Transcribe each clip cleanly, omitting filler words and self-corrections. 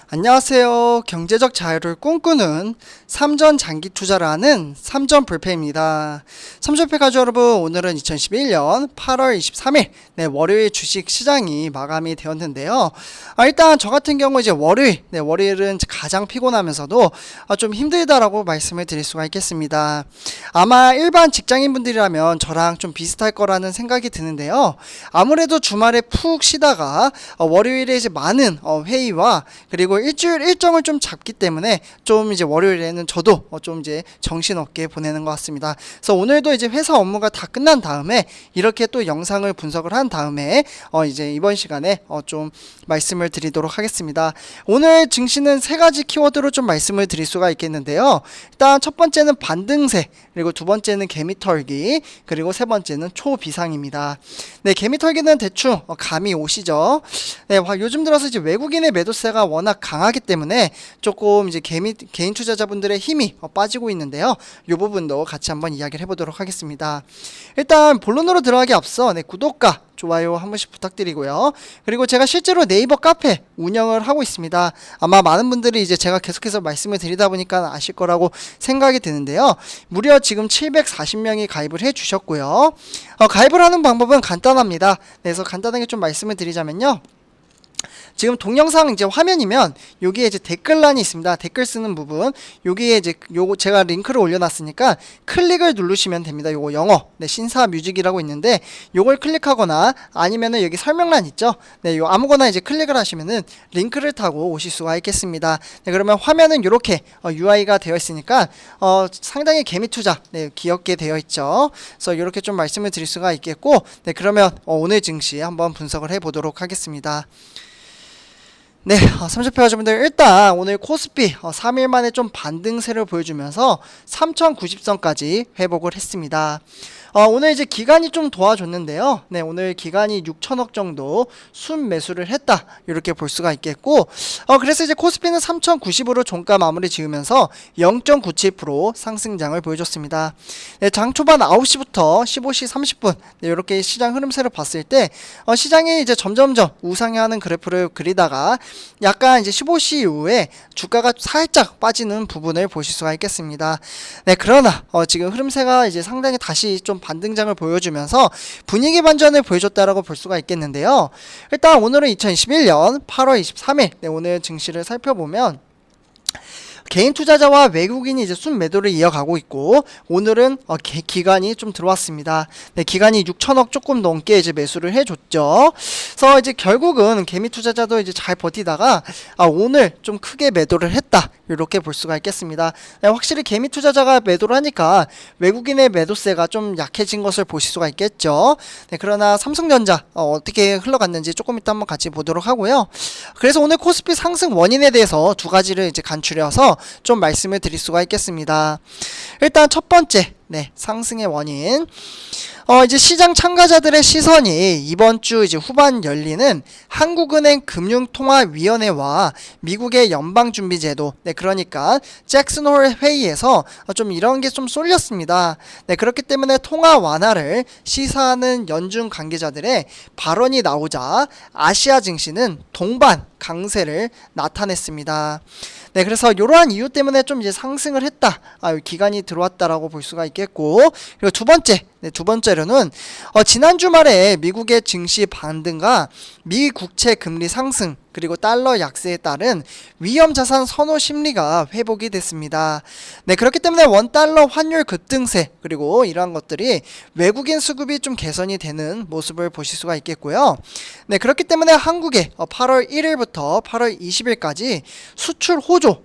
안녕하세요. 경제적 자유를 꿈꾸는 삼전 장기 투자를 하는 삼전 불패입니다. 삼전패 가족 여러분, 오늘은 2011년 8월 23일 월요일 주식 시장이 마감이 되었는데요. 일단 저 같은 경우 이제 월요일은 가장 피곤하면서도 좀 힘들다라고 말씀을 드릴 수가 있겠습니다. 아마 일반 직장인분들이라면 저랑 좀 비슷할 거라는 생각이 드는데요. 아무래도 주말에 푹 쉬다가 월요일에 이제 많은 회의와 그리고 일주일 일정을 좀 잡기 때문에 좀 이제 월요일에는 저도 좀 이제 정신없게 보내는 것 같습니다. 그래서 오늘도 이제 회사 업무가 다 끝난 다음에 이렇게 또 영상을 분석을 한 다음에 이제 이번 시간에 좀 말씀을 드리도록 하겠습니다. 오늘 증시는 세 가지 키워드로 좀 말씀을 드릴 수가 있겠는데요. 일단 첫 번째는 반등세, 그리고 두 번째는 개미털기, 그리고 세 번째는 초비상입니다. 네, 개미털기는 대충 감이 오시죠. 네, 요즘 들어서 이제 외국인의 매도세가 워낙 강하기 때문에 조금 이제 개인 투자자분들의 힘이 빠지고 있는데요. 이 부분도 같이 한번 이야기를 해보도록 하겠습니다. 일단 본론으로 들어가기 앞서 구독과 좋아요 한 번씩 부탁드리고요. 그리고 제가 실제로 네이버 카페 운영을 하고 있습니다. 아마 많은 분들이 이제 제가 계속해서 말씀을 드리다 보니까 아실 거라고 생각이 드는데요. 무려 지금 740명이 가입을 해 주셨고요. 가입을 하는 방법은 간단합니다. 그래서 간단하게 좀 말씀을 드리자면요. 지금 동영상 이제 화면이면 여기에 이제 댓글란이 있습니다. 댓글 쓰는 부분, 여기에 이제 요거 제가 링크를 올려놨으니까 클릭을 누르시면 됩니다. 요거 영어, 신사 뮤직이라고 있는데 요걸 클릭하거나 아니면은 여기 설명란 있죠. 요 아무거나 이제 클릭을 하시면은 링크를 타고 오실 수가 있겠습니다. 그러면 화면은 이렇게 UI가 되어 있으니까 상당히 개미투자 귀엽게 되어 있죠. 그래서 이렇게 좀 말씀을 드릴 수가 있겠고, 그러면 오늘 증시 한번 분석을 해보도록 하겠습니다. 네, 삼전패 가족분들, 일단 오늘 코스피 3일 만에 좀 반등세를 보여주면서 3090선까지 회복을 했습니다. 오늘 이제 기간이 좀 도와줬는데요. 네, 오늘 기간이 6천억 정도 순매수를 했다, 이렇게 볼 수가 있겠고, 그래서 이제 코스피는 3090으로 종가 마무리 지으면서 0.97% 상승장을 보여줬습니다. 네, 장 초반 9시부터 15시 30분 이렇게 시장 흐름세를 봤을 때 시장이 이제 점점점 우상향하는 그래프를 그리다가 약간 이제 15시 이후에 주가가 살짝 빠지는 부분을 보실 수가 있겠습니다. 네, 그러나 지금 흐름세가 이제 상당히 다시 좀 반등장을 보여주면서 분위기 반전을 보여줬다라고 볼 수가 있겠는데요. 일단 오늘은 2021년 8월 23일 오늘 증시를 살펴보면 개인 투자자와 외국인이 이제 순매도를 이어가고 있고, 오늘은 기간이 좀 들어왔습니다. 네, 기간이 6천억 조금 넘게 이제 매수를 해줬죠. 그래서 이제 결국은 개미 투자자도 이제 잘 버티다가 오늘 좀 크게 매도를 했다, 이렇게 볼 수가 있겠습니다. 네, 확실히 개미 투자자가 매도를 하니까 외국인의 매도세가 좀 약해진 것을 보실 수가 있겠죠. 네, 그러나 삼성전자 어떻게 흘러갔는지 조금 이따 한번 같이 보도록 하고요. 그래서 오늘 코스피 상승 원인에 대해서 두 가지를 이제 간추려서 좀 말씀을 드릴 수가 있겠습니다. 일단 첫 번째, 상승의 원인. 이제 시장 참가자들의 시선이 이번 주 이제 후반 열리는 한국은행 금융통화위원회와 미국의 연방준비제도, 그러니까 잭슨 홀 회의에서 좀 이런 게 좀 쏠렸습니다. 그렇기 때문에 통화 완화를 시사하는 연준 관계자들의 발언이 나오자 아시아 증시는 동반 강세를 나타냈습니다. 그래서 이러한 이유 때문에 좀 이제 상승을 했다, 기간이 들어왔다라고 볼 수가 있겠고, 그리고 두 번째로는 지난 주말에 미국의 증시 반등과 미 국채 금리 상승, 그리고 달러 약세에 따른 위험자산 선호 심리가 회복이 됐습니다. 그렇기 때문에 원달러 환율 급등세, 그리고 이러한 것들이 외국인 수급이 좀 개선이 되는 모습을 보실 수가 있겠고요. 그렇기 때문에 한국에 8월 1일부터 8월 20일까지 수출 호조,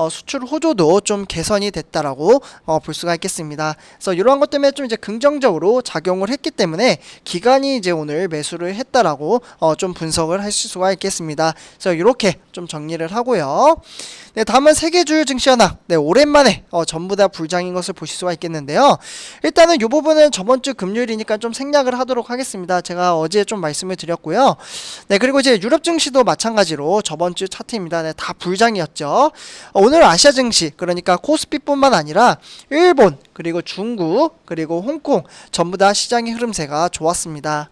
수출 호조도 좀 개선이 됐다라고 볼 수가 있겠습니다. 그래서 이러한 것 때문에 좀 이제 긍정적으로 작용을 했기 때문에 기간이 이제 오늘 매수를 했다라고 좀 분석을 하실 수가 있겠습니다. 그래서 이렇게 좀 정리를 하고요. 다음은 세계 주요 증시 하나. 오랜만에 전부 다 불장인 것을 보실 수가 있겠는데요. 일단은 이 부분은 저번 주 금요일이니까 좀 생략을 하도록 하겠습니다. 제가 어제 좀 말씀을 드렸고요. 그리고 이제 유럽 증시도 마찬가지로 저번 주 차트입니다. 다 불장이었죠. 오늘 아시아 증시, 그러니까 코스피뿐만 아니라 일본, 그리고 중국, 그리고 홍콩 전부 다 시장의 흐름세가 좋았습니다.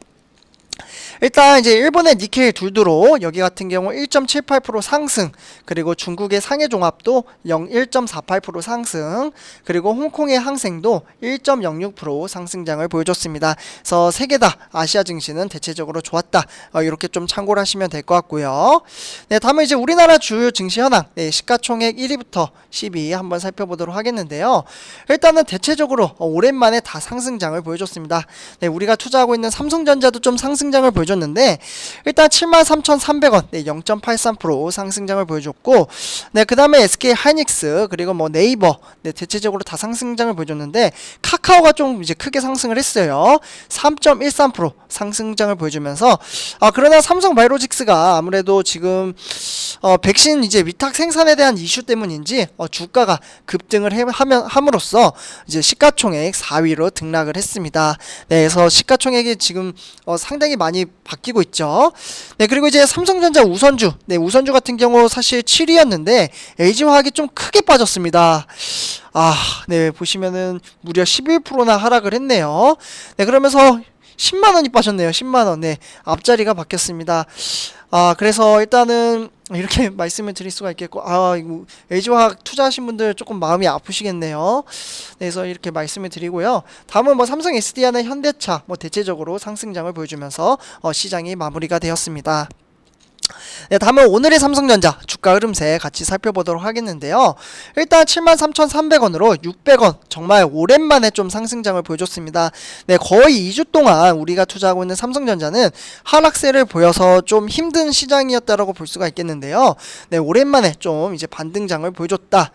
일단 이제 일본의 니케이 둘두로 여기 같은 경우 1.78% 상승, 그리고 중국의 상해종합도 1.48% 상승, 그리고 홍콩의 항생도 1.06% 상승장을 보여줬습니다. 그래서 세 개 다 아시아 증시는 대체적으로 좋았다. 이렇게 좀 참고를 하시면 될 것 같고요. 네, 다음은 이제 우리나라 주요 증시 현황, 네, 시가총액 1위부터 10위 한번 살펴보도록 하겠는데요. 일단은 대체적으로 오랜만에 다 상승장을 보여줬습니다. 네, 우리가 투자하고 있는 삼성전자도 좀 상승장을 보여줬는데 일단 73,300원, 네, 0.83% 상승장을 보여줬고, 네, 그 다음에 SK 하이닉스, 그리고 뭐 네이버, 네, 대체적으로 다 상승장을 보여줬는데 카카오가 좀 이제 크게 상승을 했어요. 3.13% 상승장을 보여주면서, 그러나 삼성바이오로직스가 아무래도 지금 백신 이제 위탁 생산에 대한 이슈 때문인지 주가가 급등을 함으로써 이제 시가총액 4위로 등락을 했습니다. 네, 그래서 시가총액이 지금 상당히 많이 바뀌고 있죠. 네, 그리고 이제 삼성전자 우선주, 네, 우선주 같은 경우 사실 7위였는데 LG화학이 좀 크게 빠졌습니다. 네, 보시면은 무려 11%나 하락을 했네요. 네, 그러면서 10만원이 빠졌네요. 10만원. 네, 앞자리가 바뀌었습니다. 그래서 일단은 이렇게 말씀을 드릴 수가 있겠고, 이거 LG화학 투자하신 분들 조금 마음이 아프시겠네요. 네, 그래서 이렇게 말씀을 드리고요. 다음은 뭐 삼성 SDI나 현대차 뭐 대체적으로 상승장을 보여주면서 시장이 마무리가 되었습니다. 네, 다음은 오늘의 삼성전자 주가 흐름세 같이 살펴보도록 하겠는데요. 일단 73,300원으로 600원 정말 오랜만에 좀 상승장을 보여줬습니다. 네, 거의 2주 동안 우리가 투자하고 있는 삼성전자는 하락세를 보여서 좀 힘든 시장이었다라고 볼 수가 있겠는데요. 네, 오랜만에 좀 이제 반등장을 보여줬다,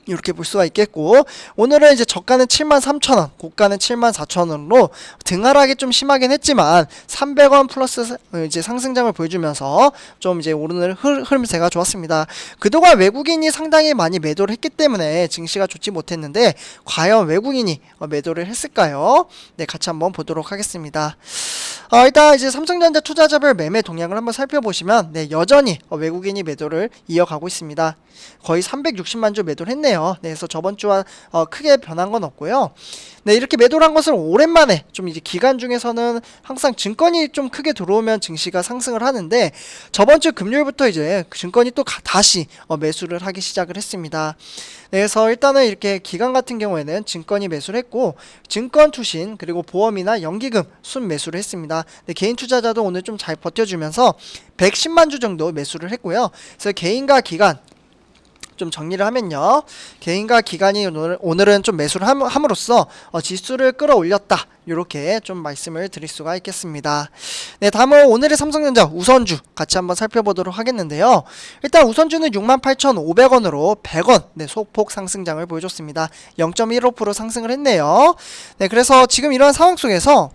이렇게 볼 수가 있겠고, 오늘은 이제 저가는 73,000원, 고가는 74,000원으로 등하락이 좀 심하긴 했지만 300원 플러스 이제 상승장을 보여주면서 좀 이제 오늘 흐름세가 좋았습니다. 그동안 외국인이 상당히 많이 매도를 했기 때문에 증시가 좋지 못했는데 과연 외국인이 매도를 했을까요? 네, 같이 한번 보도록 하겠습니다. 일단 이제 삼성전자 투자자별 매매 동향을 한번 살펴보시면, 네, 여전히 외국인이 매도를 이어가고 있습니다. 거의 360만 주 매도를 했네요. 네, 그래서 저번 주와 크게 변한 건 없고요. 네, 이렇게 매도를 한 것을 오랜만에 좀 이제 기간 중에서는 항상 증권이 좀 크게 들어오면 증시가 상승을 하는데 저번 주 금요일부터 이제 증권이 또 다시 매수를 하기 시작을 했습니다. 네, 그래서 일단은 이렇게 기간 같은 경우에는 증권이 매수를 했고, 증권 투신 그리고 보험이나 연기금 순 매수를 했습니다. 네, 개인 투자자도 오늘 좀 잘 버텨주면서 110만 주 정도 매수를 했고요. 그래서 개인과 기관 좀 정리를 하면요, 개인과 기관이 오늘은 좀 매수를 함으로써 지수를 끌어올렸다, 이렇게 좀 말씀을 드릴 수가 있겠습니다. 네, 다음은 오늘의 삼성전자 우선주 같이 한번 살펴보도록 하겠는데요. 일단 우선주는 68,500원으로 100원 네, 소폭 상승장을 보여줬습니다. 0.15% 상승을 했네요. 네, 그래서 지금 이런 상황 속에서,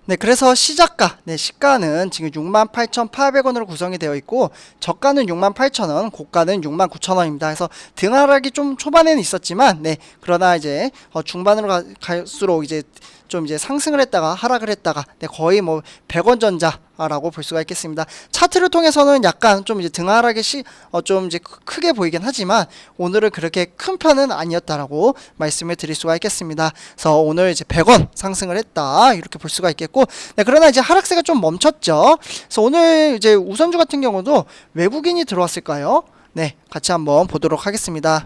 네, 그래서 시작가, 네, 시가는 지금 68,800원으로 구성이 되어 있고 저가는 68,000원, 고가는 69,000원입니다. 그래서 등하락이 좀 초반에는 있었지만, 네, 그러나 이제 중반으로 갈수록 이제 좀 이제 상승을 했다가 하락을 했다가, 네, 거의 뭐 100원 전자라고 볼 수가 있겠습니다. 차트를 통해서는 약간 좀 이제 등하락이 좀 이제 크게 보이긴 하지만 오늘은 그렇게 큰 편은 아니었다라고 말씀을 드릴 수가 있겠습니다. 그래서 오늘 이제 100원 상승을 했다, 이렇게 볼 수가 있겠고, 네, 그러나 이제 하락세가 좀 멈췄죠. 그래서 오늘 이제 우선주 같은 경우도 외국인이 들어왔을까요? 네, 같이 한번 보도록 하겠습니다.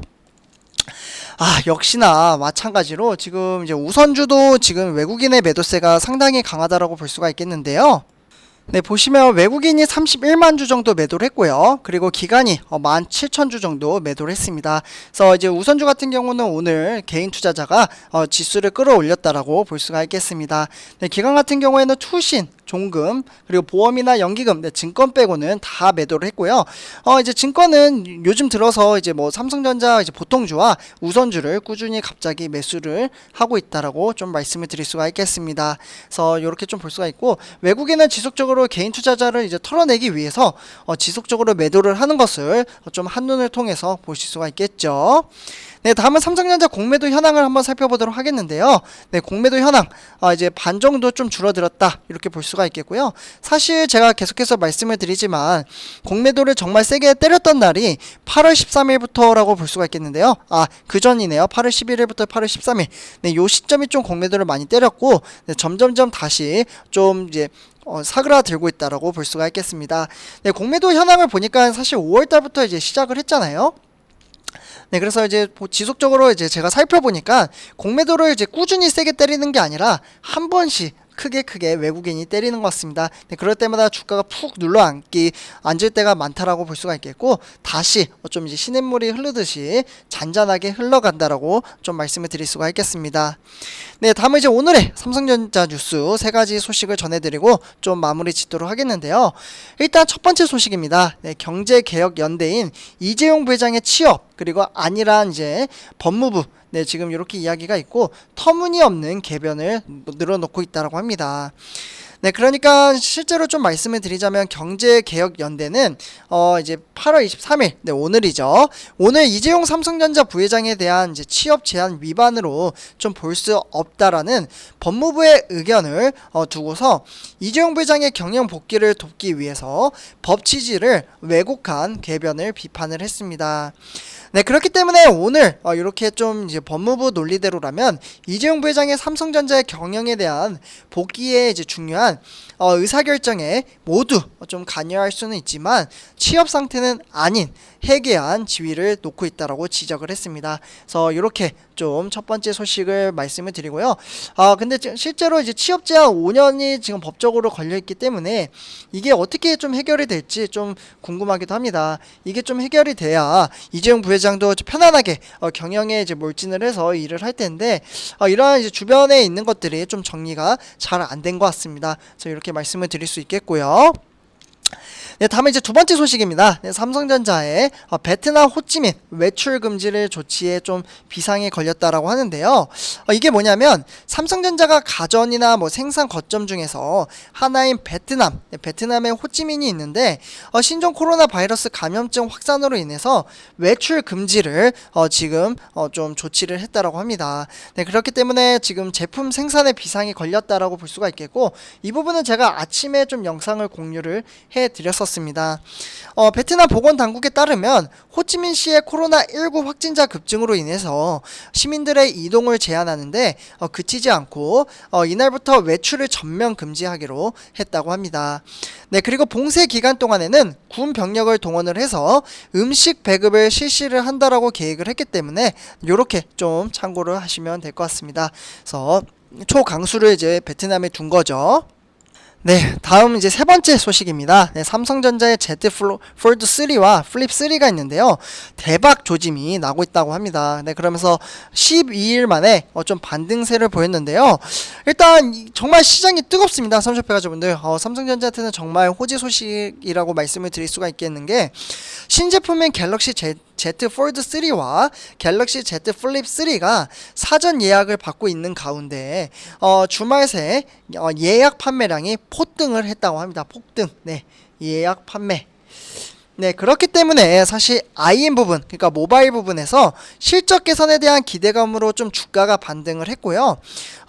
역시나 마찬가지로 지금 이제 우선주도 지금 외국인의 매도세가 상당히 강하다라고 볼 수가 있겠는데요. 네, 보시면 외국인이 31만 주 정도 매도를 했고요. 그리고 기관이 17,000주 정도 매도를 했습니다. 그래서 이제 우선주 같은 경우는 오늘 개인 투자자가 지수를 끌어올렸다라고 볼 수가 있겠습니다. 네, 기관 같은 경우에는 투신, 종금, 그리고 보험이나 연기금, 네, 증권 빼고는 다 매도를 했고요. 이제 증권은 요즘 들어서 이제 뭐 삼성전자 이제 보통주와 우선주를 꾸준히 갑자기 매수를 하고 있다라고 좀 말씀을 드릴 수가 있겠습니다. 그래서 이렇게 좀 볼 수가 있고, 외국인은 지속적으로 개인 투자자를 이제 털어내기 위해서 지속적으로 매도를 하는 것을 좀 한눈을 통해서 보실 수가 있겠죠. 네, 다음은 삼성전자 공매도 현황을 한번 살펴보도록 하겠는데요. 네, 공매도 현황 이제 반 정도 좀 줄어들었다 이렇게 볼 수가 있겠고요. 사실 제가 계속해서 말씀을 드리지만 공매도를 정말 세게 때렸던 날이 8월 13일부터라고 볼 수가 있겠는데요. 그 전이네요. 8월 11일부터 8월 13일. 네, 요 시점이 좀 공매도를 많이 때렸고 네, 점점점 다시 좀 이제 사그라들고 있다라고 볼 수가 있겠습니다. 네, 공매도 현황을 보니까 사실 5월 달부터 이제 시작을 했잖아요. 네, 그래서 이제 지속적으로 이제 제가 살펴보니까 공매도를 이제 꾸준히 세게 때리는 게 아니라 한 번씩 크게 외국인이 때리는 것 같습니다. 네, 그럴 때마다 주가가 푹 앉을 때가 많다라고 볼 수가 있겠고 다시 좀 이제 시냇물이 흐르듯이 잔잔하게 흘러간다라고 좀 말씀을 드릴 수가 있겠습니다. 네, 다음은 이제 오늘의 삼성전자 뉴스 세 가지 소식을 전해드리고 좀 마무리 짓도록 하겠는데요. 일단 첫 번째 소식입니다. 네, 경제개혁연대인 이재용 부회장의 취업 그리고 안일한 이제 법무부 네, 지금 이렇게 이야기가 있고 터무니없는 개변을 늘어놓고 있다라고 합니다. 네, 그러니까 실제로 좀 말씀을 드리자면 경제개혁연대는 이제 8월 23일, 네, 오늘이죠. 오늘 이재용 삼성전자 부회장에 대한 이제 취업 제한 위반으로 좀 볼 수 없다라는 법무부의 의견을 두고서 이재용 부회장의 경영 복귀를 돕기 위해서 법 취지를 왜곡한 개변을 비판을 했습니다. 네, 그렇기 때문에 오늘 이렇게 좀 이제 법무부 논리대로라면 이재용 부회장의 삼성전자의 경영에 대한 복귀에 이제 중요한 의사결정에 모두 좀 관여할 수는 있지만 취업 상태는 아닌 해괴한 지위를 놓고 있다라고 지적을 했습니다. 그래서 이렇게 좀 첫 번째 소식을 말씀을 드리고요. 근데 실제로 이제 취업 제한 5년이 지금 법적으로 걸려 있기 때문에 이게 어떻게 좀 해결이 될지 좀 궁금하기도 합니다. 이게 좀 해결이 돼야 이재용 부회장도 편안하게 경영에 이제 몰진을 해서 일을 할 텐데 이러한 이제 주변에 있는 것들이 좀 정리가 잘 안 된 것 같습니다. 그래서 이렇게 말씀을 드릴 수 있겠고요. 네, 다음은 이제 두 번째 소식입니다. 네, 삼성전자의 베트남 호찌민 외출 금지를 조치에 좀 비상이 걸렸다라고 하는데요. 이게 뭐냐면 삼성전자가 가전이나 뭐 생산 거점 중에서 하나인 베트남의 호찌민이 있는데 신종 코로나 바이러스 감염증 확산으로 인해서 외출 금지를 지금 좀 조치를 했다라고 합니다. 네, 그렇기 때문에 지금 제품 생산에 비상이 걸렸다라고 볼 수가 있겠고 이 부분은 제가 아침에 좀 영상을 공유를 해드렸었습니다. 베트남 보건당국에 따르면 호치민시의 코로나19 확진자 급증으로 인해서 시민들의 이동을 제한하는데 그치지 않고 이날부터 외출을 전면 금지하기로 했다고 합니다. 네, 그리고 봉쇄 기간 동안에는 군 병력을 동원을 해서 음식 배급을 실시를 한다라고 계획을 했기 때문에 이렇게 좀 참고를 하시면 될 것 같습니다. 그래서 초강수를 이제 베트남에 둔 거죠. 네, 다음 이제 세 번째 소식입니다. 네, 삼성전자의 Z 폴드 3와 플립 3가 있는데요. 대박 조짐이 나고 있다고 합니다. 네, 그러면서 12일 만에 좀 반등세를 보였는데요. 일단 정말 시장이 뜨겁습니다. 삼성패 가족분들. 삼성전자한테는 정말 호재 소식이라고 말씀을 드릴 수가 있겠는 게 신제품인 갤럭시 Z 폴드 3와 갤럭시 Z 플립 3가 사전 예약을 받고 있는 가운데 주말 새 예약 판매량이 폭등을 했다고 합니다. 폭등. 네, 예약 판매. 네, 그렇기 때문에 사실 IM 부분, 그러니까 모바일 부분에서 실적 개선에 대한 기대감으로 좀 주가가 반등을 했고요.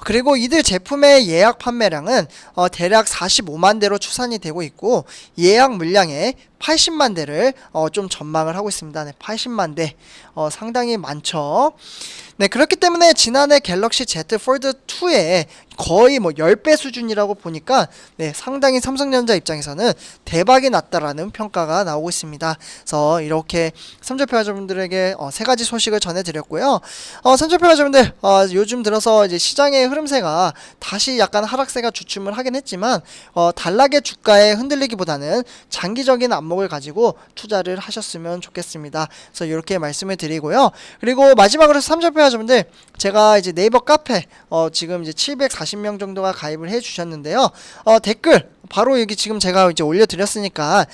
그리고 이들 제품의 예약 판매량은 대략 45만 대로 추산이 되고 있고 예약 물량의 80만 대를 좀 전망을 하고 있습니다. 네, 80만 대 상당히 많죠. 네, 그렇기 때문에 지난해 갤럭시 Z 폴드 2의 거의 뭐 10배 수준이라고 보니까 네, 상당히 삼성전자 입장에서는 대박이 났다라는 평가가 나오고 있습니다. 그래서 이렇게 삼성패 가족분들에게 세 가지 소식을 전해드렸고요. 삼성패 가족분들 요즘 들어서 이제 시장의 흐름세가 다시 약간 하락세가 주춤을 하긴 했지만 단락의 주가에 흔들리기보다는 장기적인 안목을 가지고 투자를 하셨으면 좋겠습니다. 그래서 이렇게 말씀을 드리고요. 그리고 마지막으로 삼성패 가족분들 제가 이제 네이버 카페 지금 이제 740명 정도가 가입을 해 주셨는데요. 댓글 바로 여기 지금 제가 이제 올려드렸으니까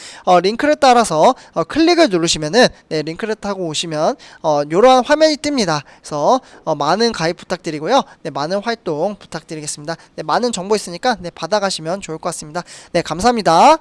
링크를 따라서 클릭을 누르시면은 네, 링크를 타고 오시면 이러한 화면이 뜹니다. 그래서 많은 가입 부탁드리고요. 네, 많은 활동 부탁드리겠습니다. 네, 많은 정보 있으니까 네, 받아가시면 좋을 것 같습니다. 네, 감사합니다.